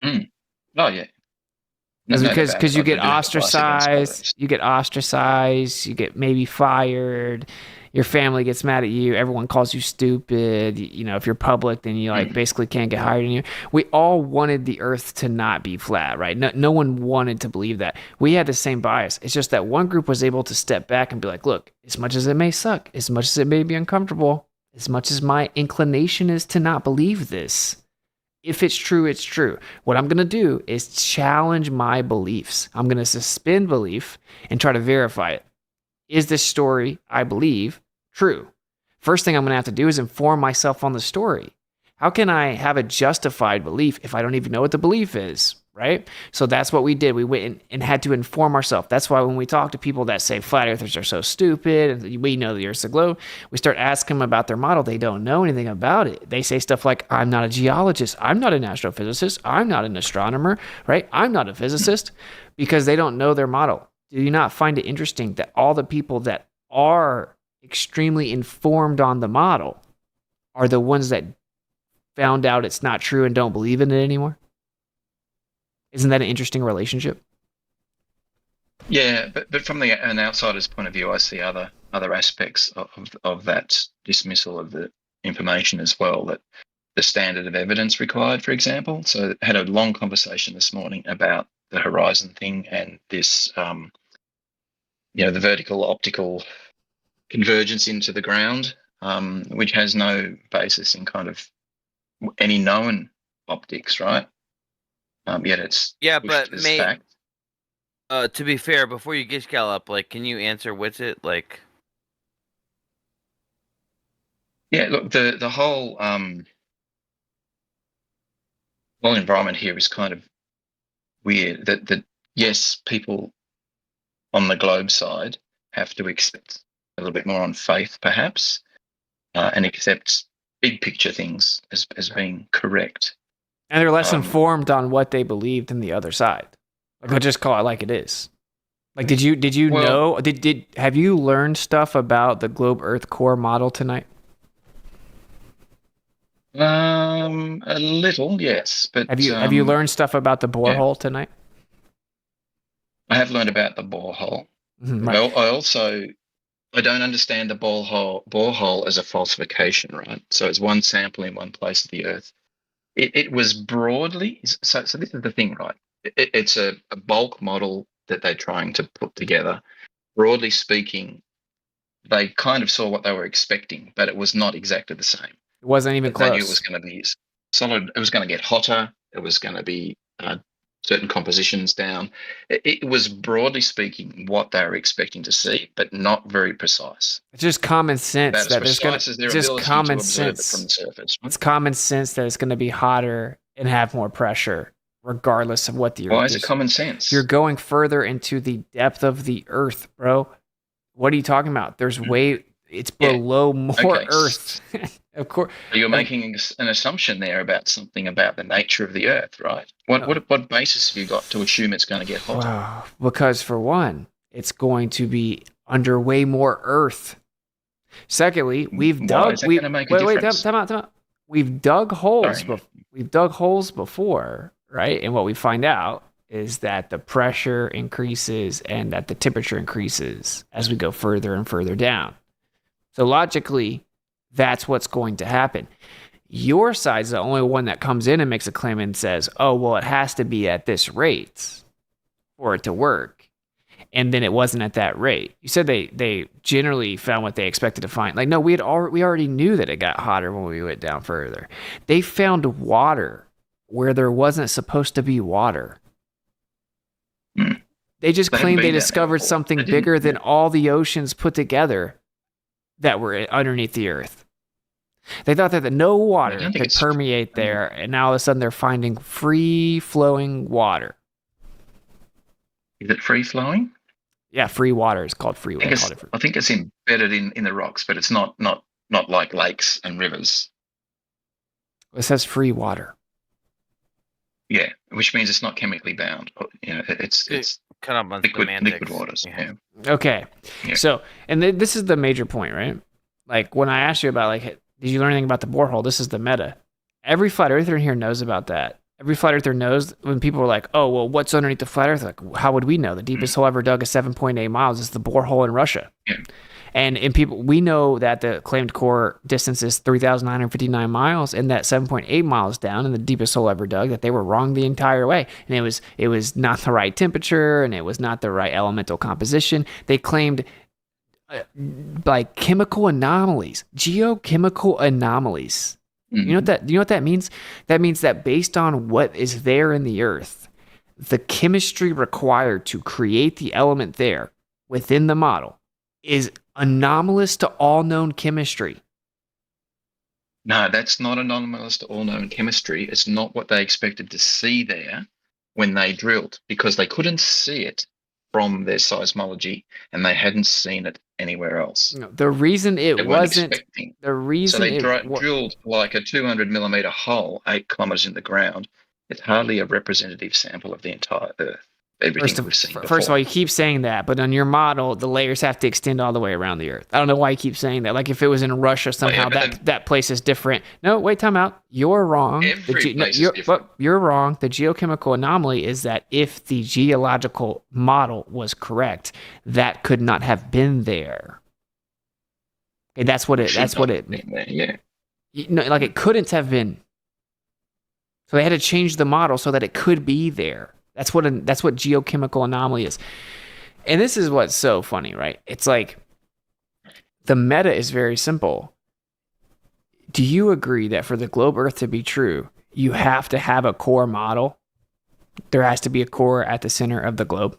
Mm. Oh yeah, no doubt about Because it. you I get do have a bias against ostracized, beliefs. you get maybe fired, your family gets mad at you, everyone calls you stupid. You know, if you're public, then you like Mm. basically can't get hired anymore. We all wanted the earth to not be flat, right? No one wanted to believe that. We had the same bias. It's just that one group was able to step back and be like, look, as much as it may suck, as much as it may be uncomfortable, as much as my inclination is to not believe this, if it's true, it's true. What I'm going to do is challenge my beliefs. I'm going to suspend belief and try to verify it. Is this story I believe true? First thing I'm going to have to do is inform myself on the story. How can I have a justified belief if I don't even know what the belief is? Right? So that's what we did. We went and had to inform ourselves. That's why when we talk to people that say flat earthers are so stupid and we know the earth's a globe, we start asking them about their model. They don't know anything about it. They say stuff like, I'm not a geologist. I'm not an astrophysicist. I'm not an astronomer, right? I'm not a physicist, because they don't know their model. Do you not find it interesting that all the people that are extremely informed on the model are the ones that found out it's not true and don't believe in it anymore? Isn't that an interesting relationship? Yeah, but from an outsider's point of view, I see other aspects of that dismissal of the information as well. That the standard of evidence required, for example. So I had a long conversation this morning about the horizon thing and this, the vertical optical convergence into the ground, which has no basis in kind of any known optics, right? Yet it's Yeah, pushed but as mate, fact. to be fair, before you gish gal up, like, can you answer Witsit? Like, Yeah, look, the whole environment here is kind of weird. That yes, people on the globe side have to accept a little bit more on faith, perhaps, and accept big picture things as being correct. And they're less Um, informed on what they believed in the other side. Like, let's just call it like it is. Like, did you well, know? Did have you learned stuff about the globe Earth core model tonight? a little, yes, but Have you learned stuff about the yeah, borehole tonight? I have learned about the borehole. Right. I don't understand the borehole as a falsification, right? So it's one sample in one place of the Earth. It was broadly so. This is the thing, right? It's a bulk model that they're trying to put together. Broadly speaking, they kind of saw what they were expecting, but it was not exactly the same. It wasn't even They knew it was close. going to be solid. It was going to get hotter. It was going to be certain compositions down. It was broadly speaking what they were expecting to see, but not very precise. It's just common sense About as that there's gonna. precise as their It's just ability to common observe it from the sense. surface. Right? It's common sense that it's going to be hotter and have more pressure, regardless of what the Why Earth is it is. common You're sense? going further into the depth of the Earth, bro. What are you talking about? It's Yeah. below more Okay. Earth. Of course, So you're like, making an assumption there about something about the nature of the Earth, right? What no. what what basis have you got to assume it's going to get hotter? Wow. Because for one, it's going to be under way more Earth. Secondly, Why is that going to make a difference? time out, time out. We've dug holes, Sorry. we've dug holes before, right? And what we find out is that the pressure increases and that the temperature increases as we go further and further down. So logically, that's what's going to happen. Your side's the only one that comes in and makes a claim and says, "Oh, well, it has to be at this rate for it to work." And then it wasn't at that rate. You said they generally found what they expected to find. Like, no, we already knew that it got hotter when we went down further. They found water where there wasn't supposed to be water. Hmm. They just They haven't claimed they been down there discovered before. They something didn't. bigger Yeah. than all the oceans put together that were underneath the earth. They thought that no I water don't think could it's. permeate there, and now all of a sudden they're finding free flowing water. Is it free flowing? Yeah, free water is called free. I think They called it's. it free. I think it's embedded in the rocks, but it's not like lakes and rivers. It says free water. Yeah, which means it's not chemically bound. It's cut up on liquid semantics. waters. Yeah. Yeah. Okay, Yeah. so and this is the major point, right? Like when I asked you about like, did you learn anything about the borehole? This is the meta. Every flat earther in here knows about that. Every flat earther knows. When people were like, "Oh, well, what's underneath the flat Earth?" Like, how would we know? The deepest hole ever dug is 7.8 miles. It's the borehole in Russia. Yeah. And in people, we know that the claimed core distance is 3,959 miles, and that 7.8 miles down in the deepest hole ever dug, that they were wrong the entire way, and it was not the right temperature, and it was not the right elemental composition. They claimed like chemical anomalies, geochemical anomalies. You know what that means? That means that based on what is there in the earth, the chemistry required to create the element there within the model is anomalous to all known chemistry. No, that's not anomalous to all known chemistry. It's not what they expected to see there when they drilled, because they couldn't see it from their seismology, and they hadn't seen it anywhere else. No, the reason it They weren't wasn't expecting. the reason So they it drilled like a 200 millimeter hole 8 kilometers in the ground. It's hardly a representative sample of the entire Earth. Everything we've seen before. First of all, you keep saying that, but on your model, the layers have to extend all the way around the Earth. I don't know why you keep saying that. Like if it was in Russia somehow, that place is different. No, wait, time out. You're wrong. Every place is different. You're wrong. The geochemical anomaly is that if the geological model was correct, that could not have been there. Okay, that's what it. Yeah. No, like it couldn't have been. So they had to change the model so that it could be there. That's what geochemical anomaly is. And this is what's so funny, right? It's like the meta is very simple. Do you agree that for the globe Earth to be true, you have to have a core model? There has to be a core at the center of the globe.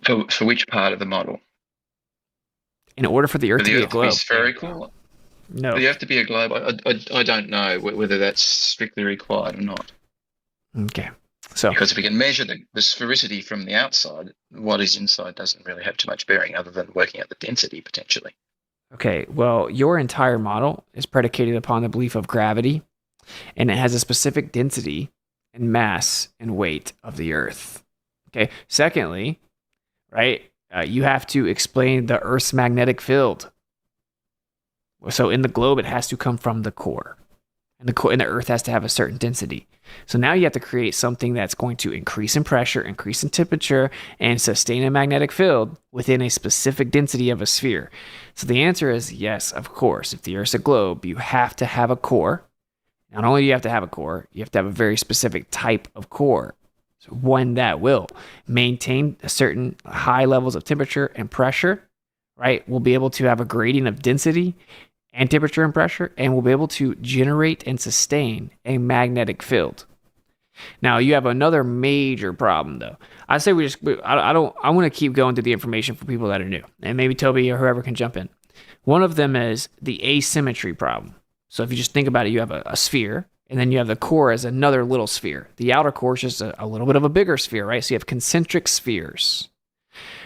For which part of the model? In order for the Earth to be a globe. Spherical? No. Do you have to be a globe? I don't know whether that's strictly required or not. Okay. So because if we can measure the sphericity from the outside, what is inside doesn't really have too much bearing other than working out the density potentially. Okay, well, your entire model is predicated upon the belief of gravity, and it has a specific density and mass and weight of the Earth. Okay. Secondly, right, you have to explain the Earth's magnetic field. So in the globe, it has to come from the core. And the Earth has to have a certain density. So now you have to create something that's going to increase in pressure, increase in temperature, and sustain a magnetic field within a specific density of a sphere. So the answer is yes, of course. If the Earth's a globe, you have to have a core. Not only do you have to have a core, you have to have a very specific type of core. So one that will maintain a certain high levels of temperature and pressure, right? We'll be able to have a gradient of density and temperature and pressure, and we'll be able to generate and sustain a magnetic field. Now, you have another major problem, though. I say I want to keep going through the information for people that are new, and maybe Toby or whoever can jump in. One of them is the asymmetry problem. So if you just think about it, you have a sphere, and then you have the core as another little sphere. The outer core is just a little bit of a bigger sphere, right? So you have concentric spheres,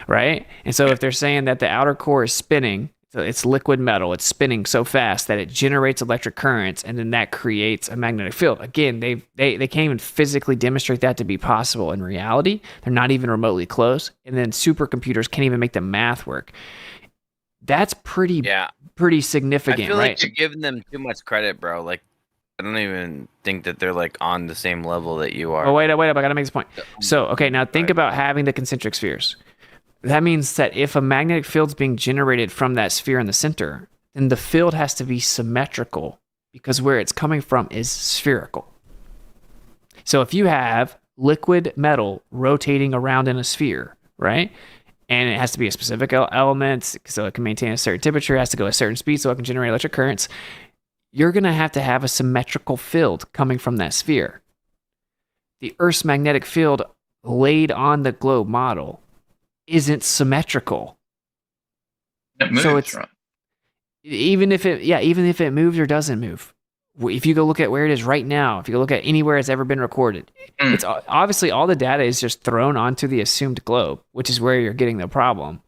right? And so if they're saying that the outer core is spinning, so it's liquid metal, it's spinning so fast that it generates electric currents, and then that creates a magnetic field. Again, they can't even physically demonstrate that to be possible in reality. They're not even remotely close. And then supercomputers can't even make the math work. That's pretty significant, I feel right? like you're giving them too much credit, bro. Like, I don't even think that they're like on the same level that you are. Oh, wait up. I gotta make this point. So, okay, now think about having the concentric spheres. That means that if a magnetic field's being generated from that sphere in the center, then the field has to be symmetrical because where it's coming from is spherical. So if you have liquid metal rotating around in a sphere, right? And it has to be a specific element so it can maintain a certain temperature, it has to go a certain speed so it can generate electric currents, you're going to have a symmetrical field coming from that sphere. The Earth's magnetic field laid on the globe model isn't symmetrical. It moves, so it's right? even if it moves or doesn't move. If you go look at where it is right now, if you go look at anywhere it's ever been recorded, it's obviously all the data is just thrown onto the assumed globe, which is where you're getting the problem.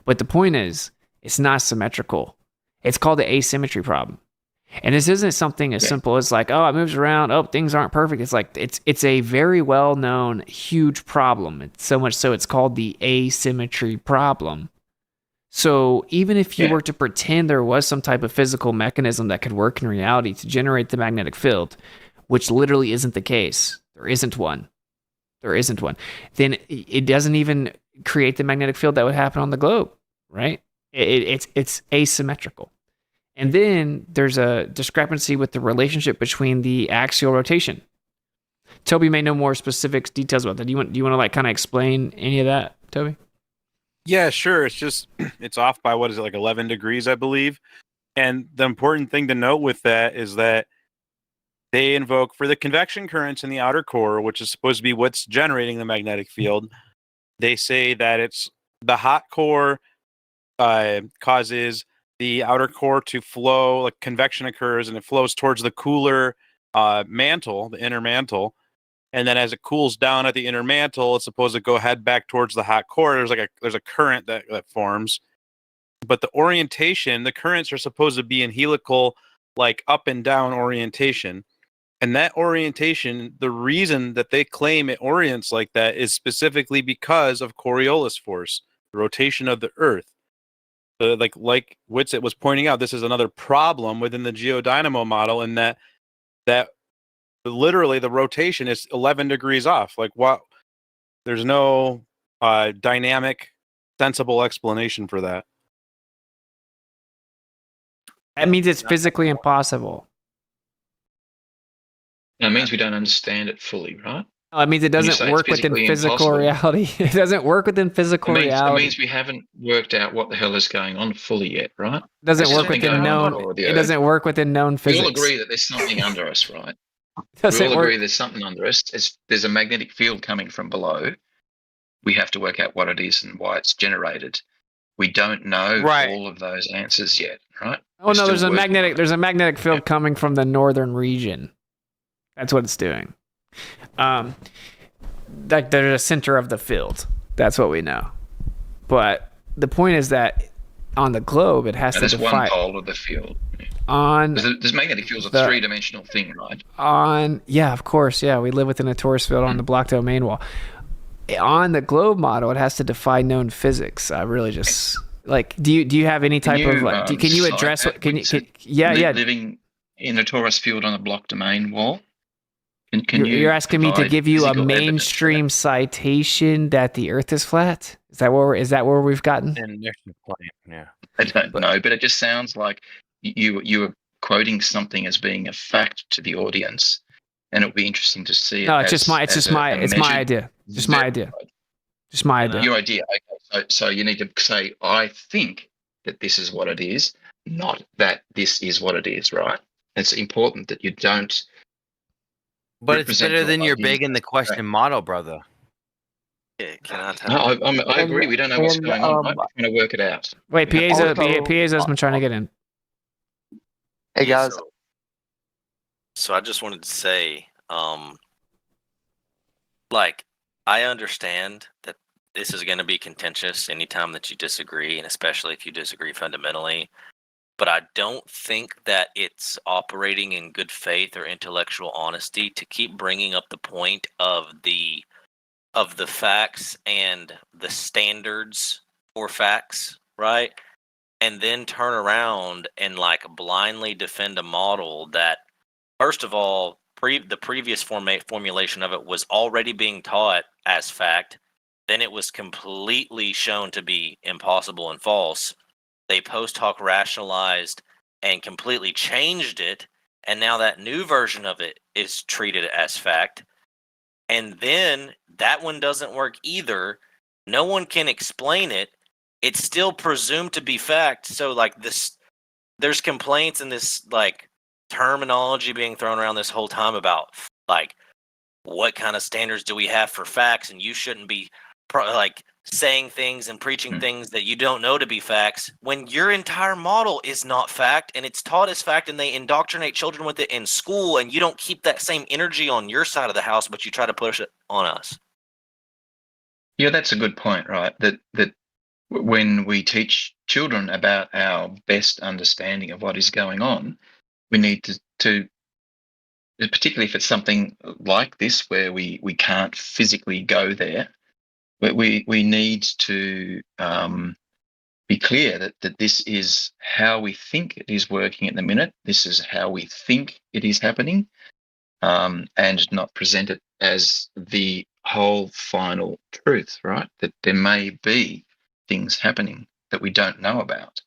But the point is, it's not symmetrical. It's called the asymmetry problem. And this isn't something as simple as like, oh, it moves around, oh, things aren't perfect. It's like it's a very well-known, huge problem. It's so much so it's called the asymmetry problem. So even if you Yeah. were to pretend there was some type of physical mechanism that could work in reality to generate the magnetic field, which literally isn't the case, there isn't one. There isn't one. Then it doesn't even create the magnetic field that would happen on the globe, right? It's asymmetrical. And then there's a discrepancy with the relationship between the axial rotation. Toby may know more specific details about that. Do you want to like kind of explain any of that, Toby? Yeah, sure. It's just it's off by what is it, like 11 degrees, I believe. And the important thing to note with that is that they invoke for the convection currents in the outer core, which is supposed to be what's generating the magnetic field. They say that it's the hot core causes the outer core to flow, like convection occurs, and it flows towards the cooler mantle, the inner mantle. And then as it cools down at the inner mantle, it's supposed to go head back towards the hot core. There's a current that forms, but the orientation, the currents are supposed to be in helical, like up and down orientation. And that orientation, the reason that they claim it orients like that is specifically because of Coriolis force, the rotation of the Earth. Like Witsit was pointing out, this is another problem within the geodynamo model, in that literally the rotation is 11 degrees off. Like, what? There's no dynamic, sensible explanation for that. That means it's physically impossible. That means we don't understand it fully, right? No, it means it When you doesn't say it's work within physically physical impossible, reality. It doesn't work within physical It reality. means we haven't worked out what the hell is going on fully yet, right? It doesn't There's work something within going on known. under the It Earth. doesn't work within known We physics. all agree that there's something under us, right? We Doesn't all work. agree there's something under us. There's a magnetic field coming from below. We have to work out what it is and why it's generated. We don't know Right. all of those answers yet, right? Oh We're no, still there's a working on magnetic. it. There's a magnetic field Yeah. coming from the northern region. That's what it's doing. Like there's a center of the field. That's what we know. But the point is that on the globe, it has And to there's one define pole of the field. on There's magnetic field's a the- three-dimensional thing, right? yeah, of course, yeah. We live within a torus field on the block domain wall. On the globe model, it has to defy known physics. I really just like. Do you have any type of like? Can you cite address that, what? Can you? Witsit? Yeah. Living in a torus field on a block domain wall. Can You're asking me to provide give you a physical evidence for that? mainstream citation that the Earth is flat? Is that where we've gotten? And next plane, yeah. I don't know, but it just sounds like you were quoting something as being a fact to the audience, and it would be interesting to see it. No, it's just my measured idea. Just my idea. Just my idea. Your idea. Okay, so you need to say, I think that this is what it is, not that this is what it is, right? It's important that you don't. But it's represent better your than your ideas begging the as question fact. model, brother. Yeah, can I tell No, I agree. We don't know what's going on. Right? We're trying to work it out. Wait, We have to Piezo's work it out. been trying to get in. Hey guys, So I just wanted to say, like, I understand that this is going to be contentious anytime that you disagree, and especially if you disagree fundamentally. But I don't think that it's operating in good faith or intellectual honesty to keep bringing up the point of the facts and the standards for facts, right? And then turn around and like blindly defend a model that, first of all, the previous formulation of it was already being taught as fact. Then it was completely shown to be impossible and false. They post hoc rationalized and completely changed it, and now that new version of it is treated as fact. And then that one doesn't work either. No one can explain it. It's still presumed to be fact. So like this, there's complaints and this like terminology being thrown around this whole time about like what kind of standards do we have for facts, and you shouldn't be like saying things and preaching things that you don't know to be facts when your entire model is not fact and it's taught as fact, and they indoctrinate children with it in school, and you don't keep that same energy on your side of the house, but you try to push it on us. Yeah, that's a good point, right? That when we teach children about our best understanding of what is going on, we need to particularly if it's something like this where we can't physically go there, we need to be clear that this is how we think it is working at the minute. This is how we think it is happening, and not present it as the whole final truth, right? That there may be things happening that we don't know about.